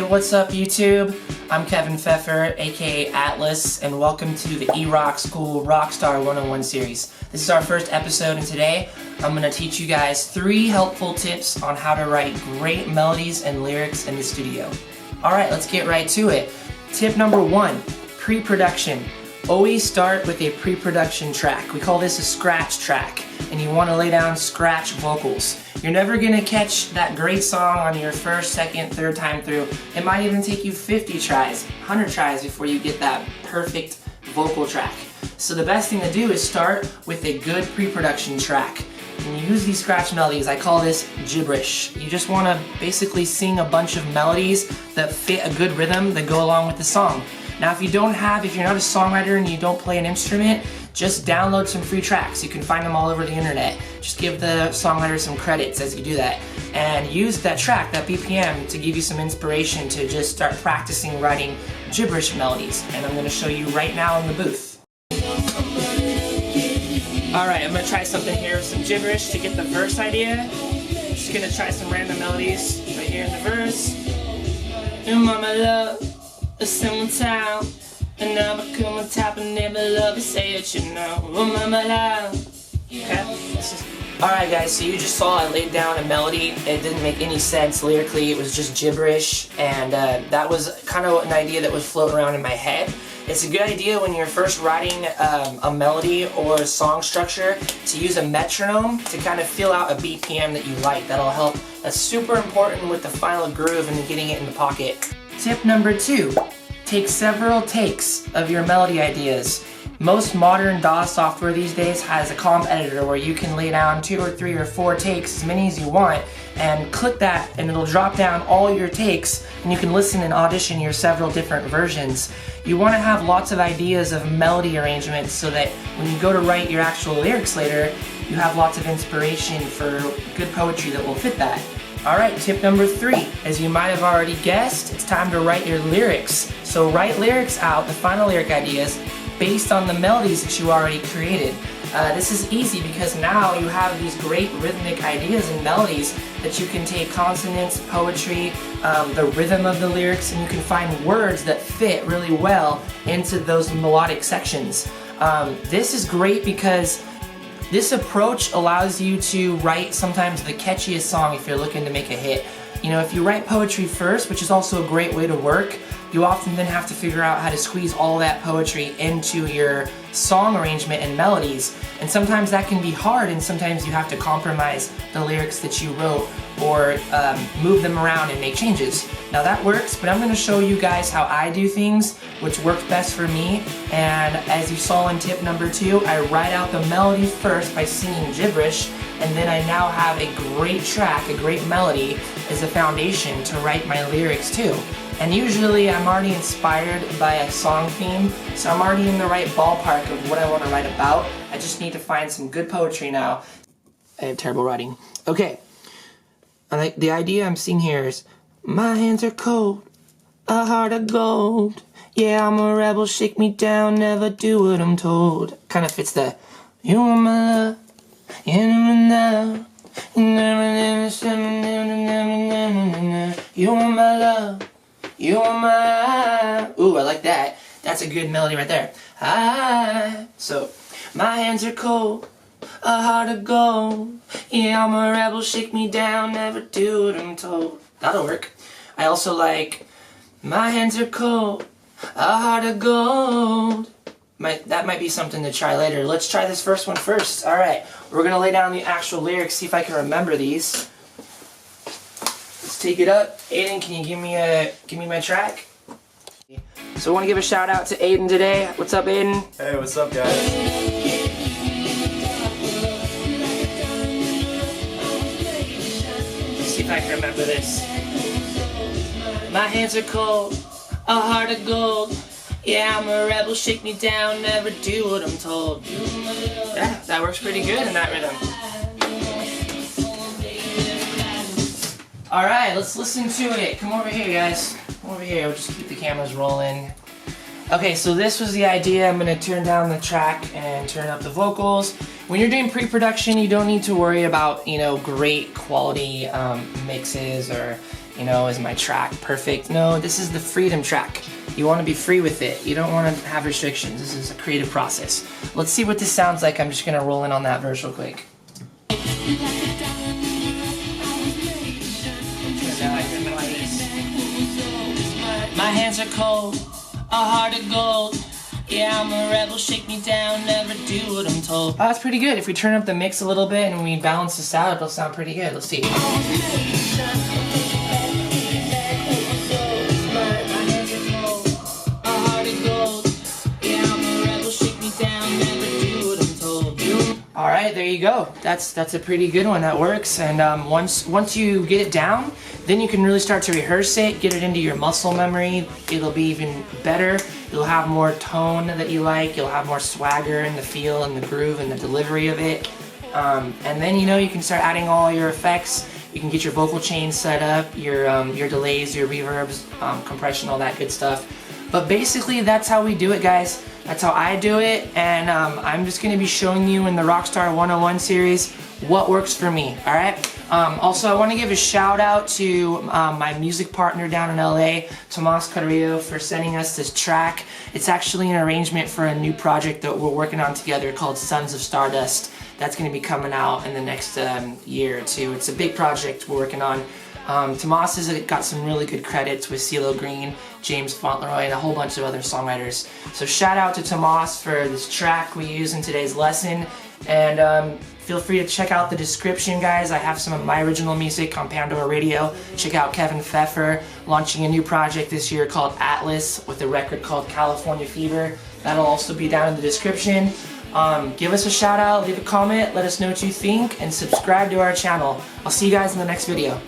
what's up YouTube? I'm Kevin Pfeffer, aka Atlas, and welcome to the eRock School Rockstar 101 series. This is our first episode, and today I'm going to teach you guys 3 helpful tips on how to write great melodies and lyrics in the studio. Alright, let's get right to it. Tip number 1, pre-production. Always start with a pre-production track. We call this a scratch track, and you want to lay down scratch vocals. You're never going to catch that great song on your first, second, third time through. It might even take you 50 tries, 100 tries before you get that perfect vocal track. So the best thing to do is start with a good pre-production track. When you use these scratch melodies, I call this gibberish. You just want to basically sing a bunch of melodies that fit a good rhythm that go along with the song. Now if you're not a songwriter and you don't play an instrument, just download some free tracks. You can find them all over the internet. Just give the songwriter some credits as you do that. And use that track, that BPM, to give you some inspiration to just start practicing writing gibberish melodies. And I'm going to show you right now in the booth. Alright, I'm going to try something here with some gibberish to get the verse idea. Just going to try some random melodies right here in the verse. Your mama love a summer town. And now I come on top and never love to say it, you know. Oh, mama love. Okay? Alright guys, so you just saw I laid down a melody. It didn't make any sense lyrically. It was just gibberish, and that was kind of an idea that was floating around in my head. It's a good idea when you're first writing a melody or a song structure to use a metronome to kind of feel out a BPM that you like. That'll help. That's super important with the final groove and getting it in the pocket. Tip number 2. Take several takes of your melody ideas. Most modern DAW software these days has a comp editor where you can lay down 2 or 3 or 4 takes, as many as you want, and click that and it'll drop down all your takes, and you can listen and audition your several different versions. You want to have lots of ideas of melody arrangements so that when you go to write your actual lyrics later, you have lots of inspiration for good poetry that will fit that. Alright, tip number 3. As you might have already guessed, it's time to write your lyrics. So write lyrics out, the final lyric ideas, based on the melodies that you already created. This is easy because now you have these great rhythmic ideas and melodies that you can take consonants, poetry, the rhythm of the lyrics, and you can find words that fit really well into those melodic sections. This is great because this approach allows you to write sometimes the catchiest song if you're looking to make a hit. You know, if you write poetry first, which is also a great way to work, you often then have to figure out how to squeeze all that poetry into your song arrangement and melodies. And sometimes that can be hard, and sometimes you have to compromise the lyrics that you wrote or move them around and make changes. Now that works, but I'm going to show you guys how I do things, which works best for me. And as you saw in tip number 2, I write out the melody first by singing gibberish, and then I now have a great track, a great melody as a foundation to write my lyrics to. And usually I'm already inspired by a song theme, so I'm already in the right ballpark of what I want to write about. I just need to find some good poetry now. I have terrible writing. Okay, the idea I'm seeing here is, my hands are cold, a heart of gold. Yeah, I'm a rebel, shake me down, never do what I'm told. Kind of fits the, you are my love, you never know. You are my love. You are my... Ooh, I like that. That's a good melody right there. So, my hands are cold, a heart of gold. Yeah, I'm a rebel, shake me down, never do what I'm told. That'll work. I also like, my hands are cold, a heart of gold. That might be something to try later. Let's try this first one first. Alright, we're going to lay down the actual lyrics, see if I can remember these. Let's take it up. Aiden, can you give me my track? So I want to give a shout out to Aiden today. What's up, Aiden? Hey, what's up, guys? Let's see if I can remember this. My hands are cold, a heart of gold. Yeah, I'm a rebel, shake me down, never do what I'm told. Yeah, that works pretty good in that rhythm. Alright, let's listen to it. Come over here, guys. Come over here. We'll just keep the cameras rolling. Okay, so this was the idea. I'm going to turn down the track and turn up the vocals. When you're doing pre-production, you don't need to worry about, great quality mixes or, you know, is my track perfect? No, this is the freedom track. You want to be free with it. You don't want to have restrictions. This is a creative process. Let's see what this sounds like. I'm just going to roll in on that verse real quick. My hands are cold, a heart of gold. Yeah, I'm a rebel, shake me down, never do what I'm told. Oh, that's pretty good. If we turn up the mix a little bit and we balance this out, it'll sound pretty good. Let's see. Alright, there you go. That's a pretty good one. That works. And once you get it down, then you can really start to rehearse it, get it into your muscle memory. It'll be even better. You'll have more tone that you like. You'll have more swagger in the feel and the groove and the delivery of it. And then, you know, you can start adding all your effects. You can get your vocal chains set up, your delays, your reverbs, compression, all that good stuff. But basically, that's how we do it, guys. That's how I do it, and I'm just going to be showing you in the Rockstar 101 series what works for me, alright? Also, I want to give a shout out to my music partner down in LA, Tomas Carrillo, for sending us this track. It's actually an arrangement for a new project that we're working on together called Sons of Stardust. That's going to be coming out in the next year or two. It's a big project we're working on. Tomas has got some really good credits with CeeLo Green, James Fauntleroy, and a whole bunch of other songwriters. So shout out to Tomas for this track we use in today's lesson. And feel free to check out the description, guys. I have some of my original music on Pandora Radio. Check out Kevin Pfeffer launching a new project this year called Atlas with a record called California Fever. That'll also be down in the description. Give us a shout out, leave a comment, let us know what you think, and subscribe to our channel. I'll see you guys in the next video.